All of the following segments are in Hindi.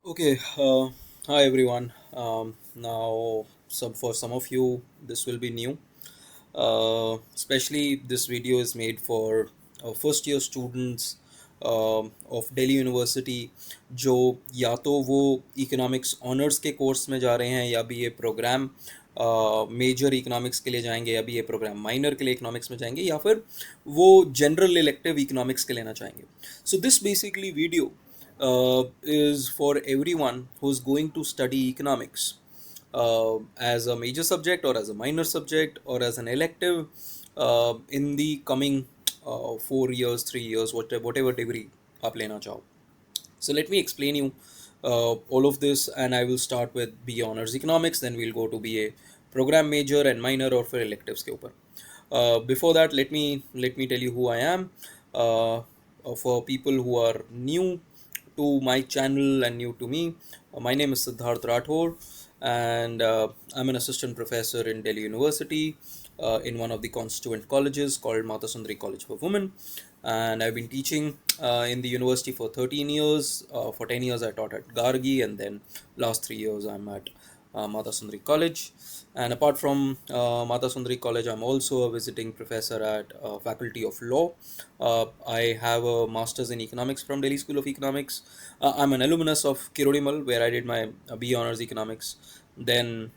Okay, hi everyone. Now, for some of you, this will be new. Especially this video is made for first year students of Delhi University जो या तो वो इकोनॉमिक्स ऑनर्स के कोर्स में जा रहे हैं या भी ये प्रोग्राम मेजर इकोनॉमिक्स के लिए जाएंगे या भी ये प्रोग्राम माइनर के लिए इकोनॉमिक्स में जाएंगे या फिर वो जनरल इलेक्टिव इकोनॉमिक्स के लेना चाहेंगे. So this basically video is for everyone who's going to study economics as a major subject or as a minor subject or as an elective in the coming 4 years, 3 years, whatever degree आप लेना चाहो. So let me explain you all of this, and I will start with BA Honors Economics, then we'll go to BA Program Major and Minor or for electives के ऊपर. Before that, let me tell you who I am. For people who are new to my channel and new to me, my name is Siddharth Rathore, and I'm an assistant professor in Delhi University in one of the constituent colleges called Mata Sundari College for Women. And I've been teaching in the university for 13 years. For 10 years, I taught at Gargi, and then last 3 years, I'm at Mata Sundari College. And apart from Mata Sundari College, I'm also a visiting professor at Faculty of Law. I have a master's in economics from Delhi School of Economics. I'm an alumnus of Kirodimal, where I did my BA Honors Economics. Then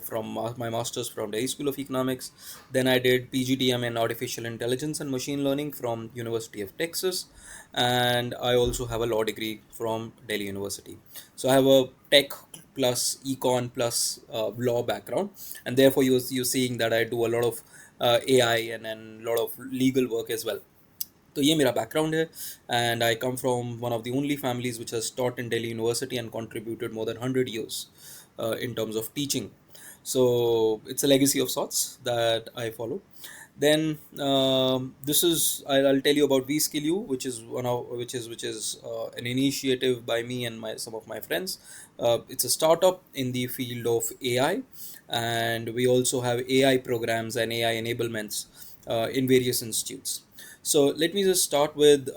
from my master's from Delhi School of Economics. Then I did PGDM in Artificial Intelligence and Machine Learning from University of Texas. And I also have a law degree from Delhi University. So I have a tech plus econ plus law background, and therefore you're seeing that I do a lot of AI and a lot of legal work as well. तो ये मेरा बैकग्राउंड है, and I come from one of the only families which has taught in Delhi University and contributed more than 100 years in terms of teaching. So it's a legacy of sorts that I follow. Then this is I'll tell you about VSkillU, which is an initiative by me and some of my friends. It's a startup in the field of AI, and we also have AI programs and AI enablements in various institutes. So let me just start with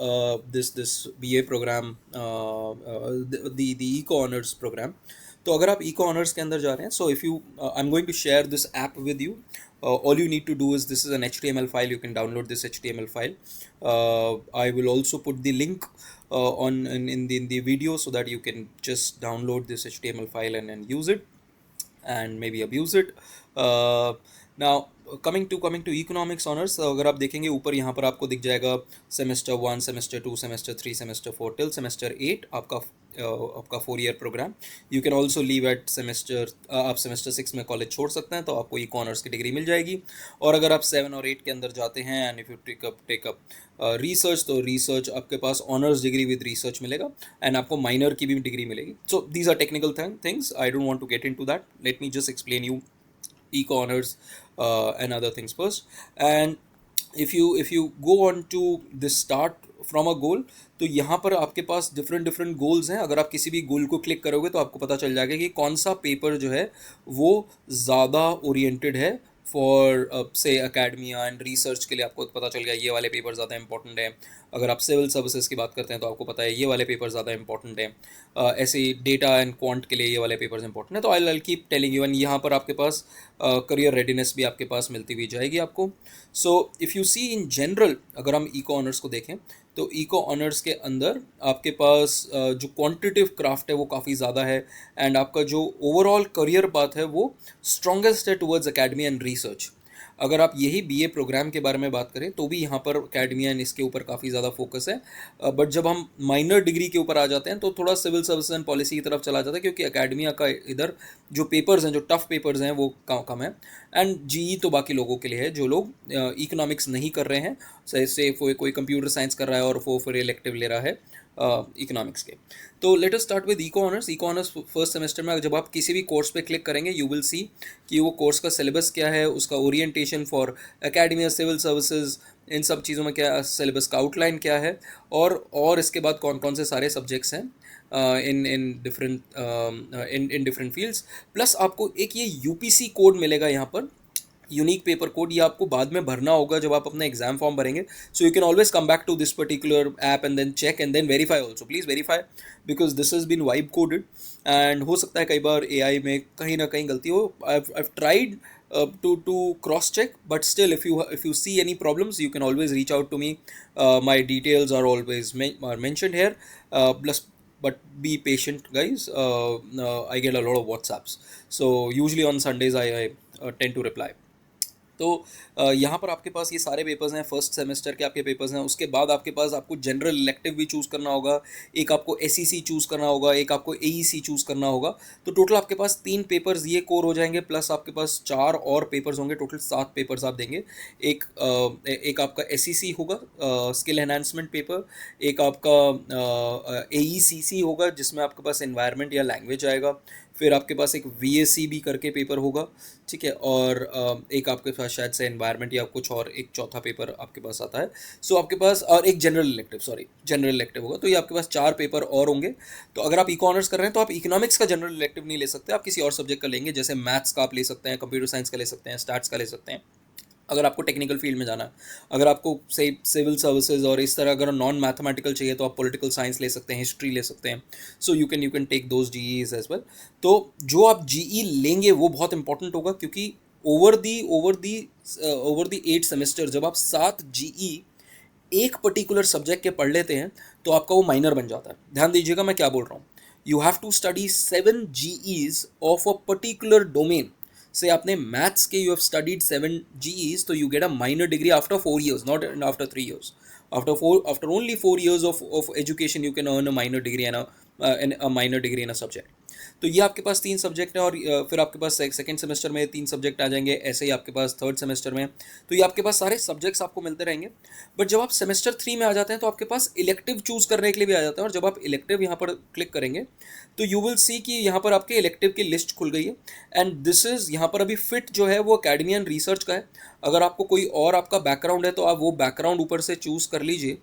this BA program, the Eco Honors program. तो अगर आप इको ऑनर्स के अंदर जा रहे हैं, so if you I am going to share this app with you. All you need to do is, this is an HTML file. You can download this HTML file. I will also put the link in the video so that you can just download this HTML file and use it and maybe abuse it. Now coming to economics honours, अगर आप देखेंगे ऊपर यहाँ पर आपको दिख जाएगा semester 1, semester 2, semester 3, semester 4 till semester 8 आपका 4 year program. You can also leave at semester, आप सेमेस्टर 6 में कॉलेज छोड़ सकते हैं तो आपको इको ऑनर्स की डिग्री मिल जाएगी. और अगर आप 7 और 8 के अंदर जाते हैं and if you take up research, तो रिसर्च आपके पास ऑनर्स डिग्री विद रिसर्च मिलेगा एंड आपको माइनर की भी डिग्री मिलेगी. So these are technical things. I don't want to get into that. Let me just explain you eco honors and other things first. And if you go on to this start from a goal, तो यहाँ पर आपके पास डिफरेंट गोल्स हैं. अगर आप किसी भी गोल को क्लिक करोगे तो आपको पता चल जाएगा कि कौन सा पेपर जो है वो ज़्यादा ओरिएंटेड है फॉर से एकेडमिया एंड रिसर्च के लिए. आपको पता चल गया ये वाले पेपर ज़्यादा इंपॉर्टेंट हैं. अगर आप सिविल सर्विसेज की बात करते हैं तो आपको पता है ये वाले पेपर ज़्यादा इंपॉर्टेंट हैं. ऐसे ही डेटा एंड क्वांट के लिए ये वाले पेपर्स इंपॉर्टेंट है. तो I keep telling you, and यहाँ पर आपके पास करियर रेडीनेस भी आपके पास मिलती हुई जाएगी आपको. So if you see in general, अगर हम इको ऑनर्स को देखें तो इको ऑनर्स के अंदर आपके पास जो क्वांटिटिव क्राफ्ट है वो काफ़ी ज़्यादा है, एंड आपका जो ओवरऑल करियर पाथ है वो स्ट्रॉन्गेस्ट है टुवर्ड्स एकेडमी एंड रिसर्च. अगर आप यही बीए प्रोग्राम के बारे में बात करें तो भी यहाँ पर एकेडमिया एंड इसके ऊपर काफ़ी ज़्यादा फोकस है. बट जब हम माइनर डिग्री के ऊपर आ जाते हैं तो थोड़ा सिविल सर्विस एंड पॉलिसी की तरफ चला जाता है, क्योंकि एकेडमिया का इधर जो पेपर्स हैं, जो टफ पेपर्स हैं वो कम है. एंड जीई तो बाकी लोगों के लिए है जो लोग इकोनॉमिक्स नहीं कर रहे हैं, से कोई कंप्यूटर साइंस कर रहा है और वो फिर इलेक्टिव ले रहा है इकोनॉमिक्स के. तो let us start with eco honours. Eco honours first semester में जब आप किसी भी कोर्स पे क्लिक करेंगे यू विल सी कि वो कोर्स का सिलेबस क्या है, उसका orientation for academia, civil services, इन सब चीज़ों में क्या सिलेबस का आउटलाइन क्या है, और इसके बाद कौन कौन से सारे सब्जेक्ट्स हैं इन डिफरेंट फील्ड्स. प्लस आपको एक ये यूपीसी कोड मिलेगा यहाँ पर, यूनिक पेपर कोड ये आपको बाद में भरना होगा जब आप अपना एग्जाम फॉर्म भरेंगे. So you can always come back to this particular app and then check and then verify also. Please verify because this has been vibe coded. And हो सकता है कई बार एआई में कहीं ना कहीं गलती हो. I've tried to cross check, but still if you see any problems you can always reach out to me. My details are always are mentioned here. Plus, but be patient guys. I get a lot of WhatsApps, so usually on Sundays I tend to reply. तो यहाँ पर आपके पास ये सारे पेपर्स हैं, फर्स्ट सेमेस्टर के आपके पेपर्स हैं. उसके बाद आपके पास आपको जनरल इलेक्टिव भी चूज़ करना होगा, एक आपको एसईसी चूज़ करना होगा, एक आपको एईसी चूज़ करना होगा. तो टोटल आपके पास 3 पेपर्स ये कोर हो जाएंगे, प्लस आपके पास 4 और पेपर्स होंगे. टोटल 7 पेपर्स आप देंगे. एक आपका एसईसी होगा, स्किल एनहांसमेंट पेपर. एक आपका एईसीसी होगा जिसमें आपके पास एनवायरनमेंट या लैंग्वेज आएगा. फिर आपके पास एक वीएससी भी करके पेपर होगा, ठीक है. और एक आपके पास शायद से एनवायरनमेंट या कुछ और एक चौथा पेपर आपके पास आता है. सो आपके पास और एक जनरल इलेक्टिव होगा. तो ये आपके पास 4 पेपर और होंगे. तो अगर आप इको ऑनर्स कर रहे हैं तो आप इकोनॉमिक्स का जनरल इलेक्टिव नहीं ले सकते, आप किसी और सब्जेक्ट का लेंगे. जैसे मैथ्स का आप ले सकते हैं, कंप्यूटर साइंस का ले सकते हैं, स्टैट्स का ले सकते हैं अगर आपको टेक्निकल फील्ड में जाना है. अगर आपको से सिविल सर्विसेज और इस तरह अगर नॉन मैथमेटिकल चाहिए तो आप पॉलिटिकल साइंस ले सकते हैं, हिस्ट्री ले सकते हैं. So you can take those GEs as well. तो जो आप जीई लेंगे वो बहुत इंपॉर्टेंट होगा, क्योंकि ओवर दी 8 सेमेस्टर जब आप 7 जीई एक पर्टिकुलर सब्जेक्ट के पढ़ लेते हैं तो आपका वो माइनर बन जाता है. ध्यान दीजिएगा मैं क्या बोल रहा हूँ. You have to study 7 GEs of a particular domain. से आपने मैथ्स के यू हैव स्टडीड 7 जीईज, तो you get a minor degree after 4 years, not after 3 years. After only 4 years of education, you can earn a minor degree and a minor degree in a subject. तो ये आपके पास 3 सब्जेक्ट है. और फिर आपके पास सेकंड सेमेस्टर में 3 सब्जेक्ट आ जाएंगे. ऐसे ही आपके पास थर्ड सेमेस्टर में. तो ये आपके पास सारे सब्जेक्ट्स आपको मिलते रहेंगे. बट जब आप सेमेस्टर 3 में आ जाते हैं तो आपके पास इलेक्टिव चूज़ करने के लिए भी आ जाता है. और जब आप इलेक्टिव यहाँ पर क्लिक करेंगे तो यू विल सी कि यहाँ पर आपके इलेक्टिव की लिस्ट खुल गई है. एंड दिस इज़ यहाँ पर अभी फिट जो है वो एकेडमियन रिसर्च का है. अगर आपको कोई और आपका बैकग्राउंड है तो आप वो बैकग्राउंड ऊपर से चूज़ कर लीजिए.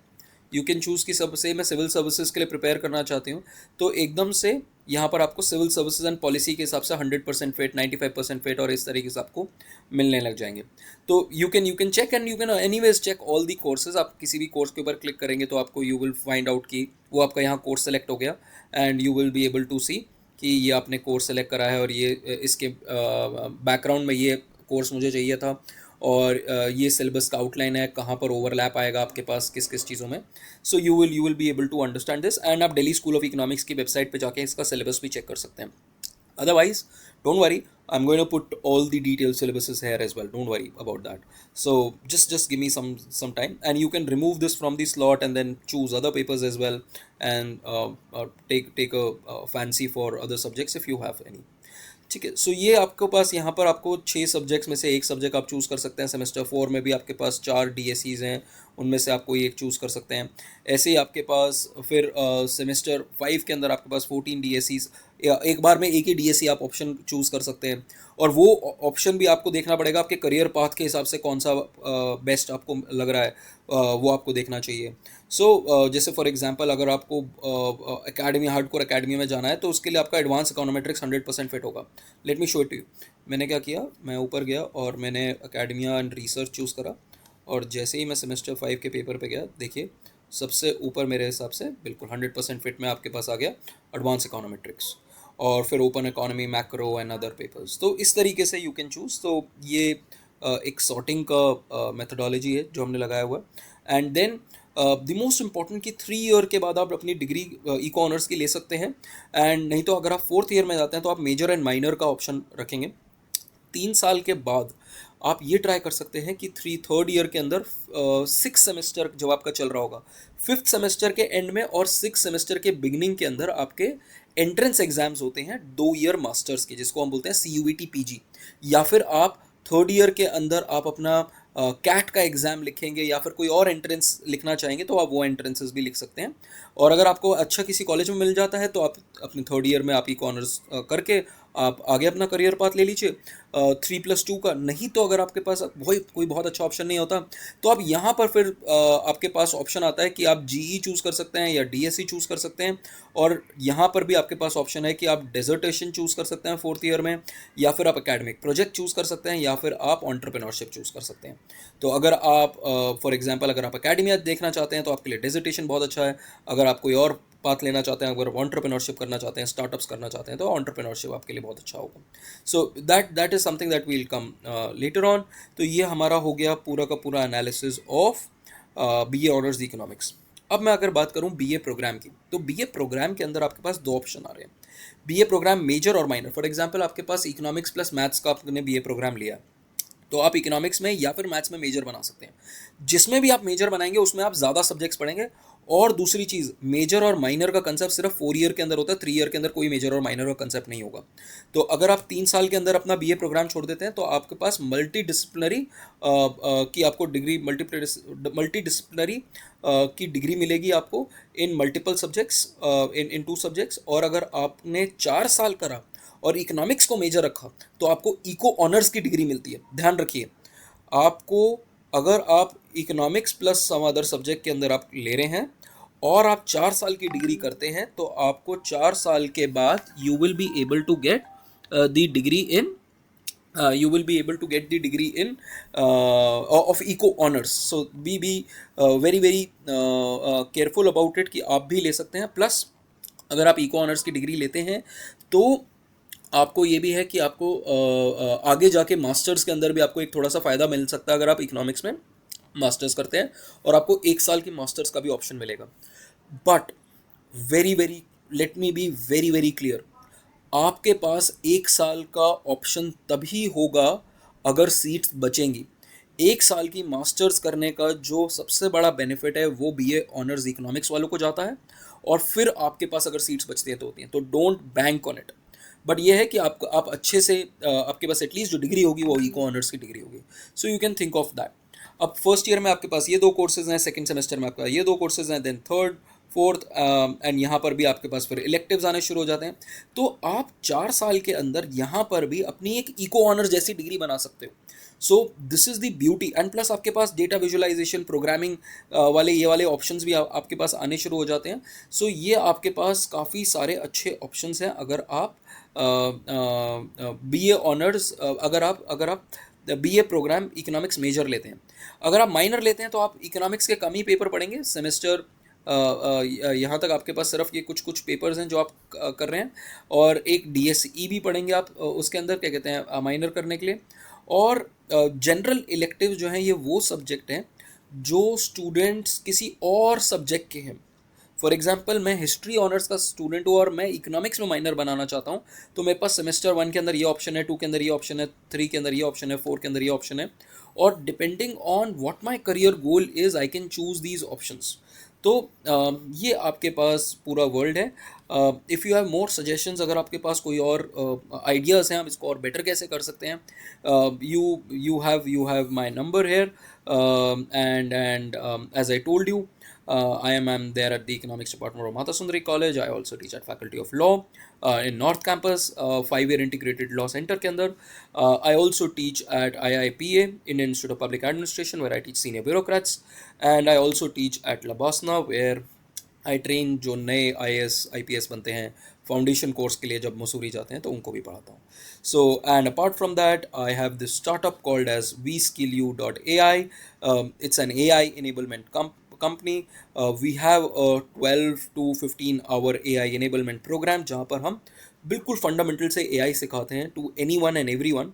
यू कैन चूज़ कि सबसे मैं सिविल सर्विसेज के लिए प्रिपेयर करना चाहती हूँ, तो एकदम से यहाँ पर आपको सिविल सर्विसेज एंड पॉलिसी के हिसाब से 100% फिट, 95% फिट और इस तरीके से आपको मिलने लग जाएंगे. तो you can check and you can anyways check all the courses. आप किसी भी कोर्स के ऊपर क्लिक करेंगे तो आपको यू विल फाइंड आउट कि वो आपका यहाँ कोर्स सेलेक्ट हो गया. And you will be able to see कि ये आपने कोर्स सेलेक्ट करा है और ये इसके बैकग्राउंड में ये कोर्स मुझे चाहिए था. और ये सिलेबस का आउटलाइन है, कहाँ पर ओवरलैप आएगा आपके पास किस किस चीज़ों में. So you will be able to understand this. And आप दिल्ली स्कूल ऑफ इकोनॉमिक्स की वेबसाइट पे जाके इसका सिलेबस भी चेक कर सकते हैं. Otherwise, don't worry. I'm going to put all the detailed syllabuses here as well. Don't worry about that. So just give me some time, and you can remove this from the slot and then choose other papers as well, and take a fancy for other subjects if you have any. ठीक है. सो ये आपके पास यहाँ पर आपको 6 सब्जेक्ट्स में से एक सब्जेक्ट आप चूज़ कर सकते हैं. सेमेस्टर 4 में भी आपके पास 4 डीएससीज हैं, उनमें से आप कोई एक चूज़ कर सकते हैं. ऐसे ही आपके पास फिर सेमेस्टर 5 के अंदर आपके पास 14 डीएससीज, एक बार में एक ही डीएससी आप ऑप्शन चूज़ कर सकते हैं. और वो ऑप्शन भी आपको देखना पड़ेगा आपके करियर पाथ के हिसाब से कौन सा बेस्ट आपको लग रहा है, वो आपको देखना चाहिए. सो जैसे फॉर एग्जांपल अगर आपको एकेडमी हार्डकोर एकेडमी में जाना है तो उसके लिए आपका एडवांस इकोनॉमेट्रिक्स 100% फिट होगा. Let me show it you. मैंने क्या किया, मैं ऊपर गया और मैंने एकेडमिया एंड रिसर्च चूज़ करा. और जैसे ही मैं सेमेस्टर 5 के पेपर पे गया, देखिए सबसे ऊपर मेरे हिसाब से बिल्कुल 100% फिट में आपके पास आ गया एडवांस इकोनॉमेट्रिक्स. और फिर open economy, macro and other papers. तो इस तरीके से यू कैन चूज़. तो ये एक सॉर्टिंग का मेथडोलॉजी है जो हमने लगाया हुआ है. And then the most important कि 3 ईयर के बाद आप अपनी डिग्री इको ऑनर्स की ले सकते हैं. एंड नहीं तो अगर आप 4th ईयर में जाते हैं तो आप मेजर एंड माइनर का ऑप्शन रखेंगे. 3 साल के बाद आप ये ट्राई कर सकते हैं कि थर्ड ईयर के अंदर 6 सेमेस्टर जब आपका चल रहा होगा, 5th सेमेस्टर के एंड में और 6 सेमेस्टर के बिगिनिंग के अंदर आपके एंट्रेंस एग्जाम्स होते हैं 2 ईयर मास्टर्स के, जिसको हम बोलते हैं CUET PG. या फिर आप थर्ड ईयर के अंदर आप अपना कैट का एग्ज़ाम लिखेंगे या फिर कोई और एंट्रेंस लिखना चाहेंगे तो आप वो एंट्रेंसेस भी लिख सकते हैं. और अगर आपको अच्छा किसी कॉलेज में मिल जाता है तो आप अपने थर्ड ईयर में आप इको ऑनर्स करके आप आगे अपना करियर पाथ ले लीजिए 3+2 का। नहीं तो अगर आपके पास वही कोई बहुत अच्छा ऑप्शन नहीं होता तो आप यहाँ पर फिर आपके पास ऑप्शन आता है कि आप जीई चूज़ कर सकते हैं या डीएसई चूज़ कर सकते हैं। और यहाँ पर भी आपके पास ऑप्शन है कि आप डेजर्टेशन चूज़ कर सकते हैं 4th ईयर में, या फिर आप एकेडमिक प्रोजेक्ट चूज़ कर सकते हैं, या फिर आप एंटरप्रेन्योरशिप चूज़ कर सकते हैं। तो अगर आप फॉर एग्जांपल अगर आप एकेडमिया देखना चाहते हैं तो आपके लिए डेजर्टेशन बहुत अच्छा है। अगर आप कोई और पाथ लेना चाहते हैं, अगर एंटरप्रेन्योरशिप करना चाहते हैं, स्टार्टअप्स करना चाहते हैं, तो एंटरप्रेन्योरशिप आपके लिए बहुत अच्छा होगा। So that is something that will come later on. तो ये हमारा हो गया पूरा का पूरा analysis of BA honours economics. अब मैं अगर बात करूं बीए प्रोग्राम की, तो बीए प्रोग्राम के अंदर आपके पास दो ऑप्शन आ रहे हैं, बीए प्रोग्राम मेजर और माइनर। फॉर एग्जांपल आपके पास इकोनॉमिक्स प्लस मैथ्स का आपने बीए प्रोग्राम लिया, तो आप इकोनॉमिक्स में या फिर मैथ्स में मेजर बना सकते हैं। जिसमें भी आप मेजर बनाएंगे उसमें आप ज़्यादा सब्जेक्ट्स पढ़ेंगे। और दूसरी चीज़, मेजर और माइनर का कंसेप्ट सिर्फ 4 ईयर के अंदर होता है, 3 ईयर के अंदर कोई मेजर और माइनर का कंसेप्ट नहीं होगा। तो अगर आप 3 साल के अंदर अपना बीए प्रोग्राम छोड़ देते हैं तो आपके पास मल्टी डिसिप्लिनरी की आपको डिग्री, मल्टी डिसिप्लिनरी की डिग्री मिलेगी आपको इन मल्टीपल सब्जेक्ट्स, इन 2 सब्जेक्ट्स। और अगर आपने 4 साल करा और इकोनॉमिक्स को मेजर रखा तो आपको इको ऑनर्स की डिग्री मिलती है। ध्यान रखिए, आपको अगर आप economics plus some other subject के अंदर आप ले रहे हैं और आप 4 साल की डिग्री करते हैं तो आपको 4 साल के बाद you will be able to get the degree in you will be able to get the degree in of eco honors. So be very careful about it कि आप भी ले सकते हैं। प्लस अगर आप इको ऑनर्स की डिग्री लेते हैं तो आपको ये भी है कि आपको आगे जाके मास्टर्स के अंदर भी आपको एक थोड़ा सा फ़ायदा मिल सकता है अगर आप इकोनॉमिक्स में मास्टर्स करते हैं, और आपको 1 साल की मास्टर्स का भी ऑप्शन मिलेगा। But very let me be very clear, आपके पास 1 साल का ऑप्शन तभी होगा अगर सीट्स बचेंगी। 1 साल की मास्टर्स करने का जो सबसे बड़ा बेनिफिट है वो बीए ऑनर्स इकोनॉमिक्स वालों को जाता है, और फिर आपके पास अगर सीट्स बचती हैं तो होती हैं। तो don't bank on it. But ये है कि आप अच्छे से आपके पास एटलीस्ट जो डिग्री होगी वो इको ऑनर्स की डिग्री होगी। सो you can think of that. अब फर्स्ट ईयर में आपके पास ये 2 कोर्सेज हैं, सेकंड सेमेस्टर में आपका ये 2 कोर्सेज हैं, देन थर्ड फोर्थ एंड यहाँ पर भी आपके पास फिर इलेक्टिव्स आने शुरू हो जाते हैं। तो आप 4 साल के अंदर यहाँ पर भी अपनी एक इको ऑनर्स जैसी डिग्री बना सकते हो। So this is the beauty. And plus आपके पास डेटा विजुअलाइजेशन, प्रोग्रामिंग वाले ये वाले ऑप्शंस भी आपके पास आने शुरू हो जाते हैं। सो ये आपके पास काफ़ी सारे अच्छे ऑप्शंस हैं अगर आप बीए ऑनर्स, अगर आप बीए प्रोग्राम इकोनॉमिक्स मेजर लेते हैं। अगर आप माइनर लेते हैं तो आप इकोनॉमिक्स के कम ही पेपर पढ़ेंगे सेमेस्टर। यहाँ तक आपके पास सिर्फ ये कुछ कुछ पेपर्स हैं जो आप कर रहे हैं, और एक डीएसई भी पढ़ेंगे आप उसके अंदर, क्या कहते हैं, माइनर करने के लिए। और जनरल इलेक्टिव जो हैं ये वो सब्जेक्ट हैं जो स्टूडेंट्स किसी और सब्जेक्ट के हैं। फॉर एग्जाम्पल मैं हिस्ट्री ऑनर्स का स्टूडेंट हूँ और मैं इकोनॉमिक्स में माइनर बनाना चाहता हूँ, तो मेरे पास सेमेस्टर 1 के अंदर ये ऑप्शन है, 2 के अंदर ये ऑप्शन है, 3 के अंदर ये ऑप्शन है, 4 के अंदर ये ऑप्शन है। और depending on what my career goal is I can choose these options. तो ये आपके पास पूरा वर्ल्ड है। If you have more suggestions, अगर आपके पास कोई और आइडियाज़ हैं हम इसको और बेटर कैसे कर सकते हैं, you have my number here. And as I told you, I am there at the economics department of Mata Sundari College. I also teach at faculty of law in North Campus, 5-year integrated law center के अंदर। I also teach at IIPA, Indian Institute of Public Administration, where I teach senior bureaucrats, and I also teach at Labasna, where I train जो नए IAS IPS बनते हैं फाउंडेशन कोर्स के लिए जब मसूरी जाते हैं तो उनको भी पढ़ाता हूँ। So and apart from that I have this startup called as vskillu.ai. It's an AI enablement company. We have a 12 to 15 hour AI enablement program जहाँ पर हम बिल्कुल फंडामेंटल से AI सिखाते हैं to anyone and everyone.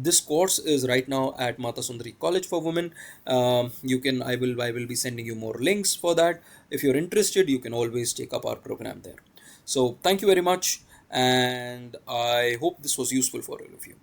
This course is right now at Mata Sundari college for women. I will be sending you more links for that. If you're interested, you can always take up our program there. So thank you very much, and I hope this was useful for all of you.